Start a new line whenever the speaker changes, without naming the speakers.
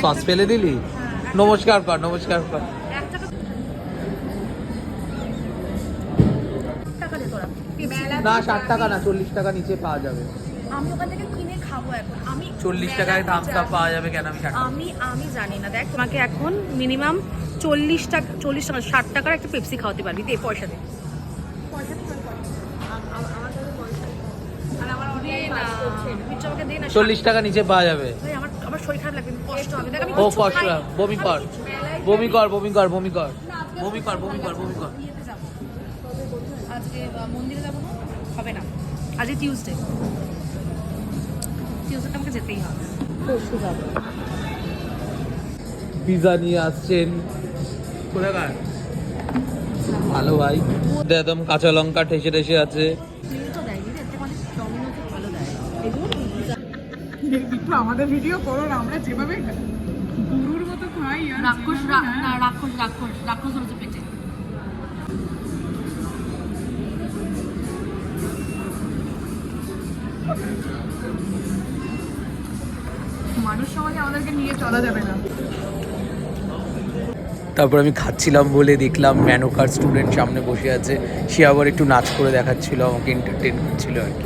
Sauce ফেলে দিলি? নমস্কার কর, নমস্কার কর। না 60 টাকা না, 40 টাকা নিচে পাওয়া যাবে।
আমি ওখান থেকে কিনে খাবো এখন। আমি
40 টাকায় থামস আপ পাওয়া যাবে কেন? আমি 60 টাকা।
আমি জানি না। দেখ, তোমাকে এখন মিনিমাম 40 টাকা 60 টাকার একটা পেপসি খাওয়াতে পারবি। দে পয়সা দে। দে না, তুই আমাকে দে না।
40 টাকা নিচে পাওয়া যাবে।
ভাই, আমার শরীর খারাপ লাগবে, কষ্ট হবে। দেখ আমি
ও
কিছু
কষ্ট,
খাই না।
বমি কর, বমি কর, বমি কর, বমি কর, বমি কর, বমি কর, বমি কর।
ইয়েতে যাবো। আজকে মন্দিরে যাবো না? হবে না, আজকে টিউসডে আমাকে যেতেই হবে। পরশু যাবো।
পিজা নিয়ে আসছেন কোথাকার? ভালো ভাই, একদম কাঁচা লঙ্কা ঠেসে ঠেসে আছে।
আমাদের ভিডিও করো না, আমরা যেভাবে গুরুর মতো খাই।
রাক্ষস হচ্ছে পেটে।
মানুষ সমাজে আমাদেরকে নিয়ে চলা যাবে না।
তারপর আমি খাচ্ছিলাম বলে দেখলাম ম্যানোকার স্টুডেন্ট সামনে বসে আছে, সে আবার একটু নাচ করে দেখাচ্ছিল, আমাকে এন্টারটেন করছিল আর কি।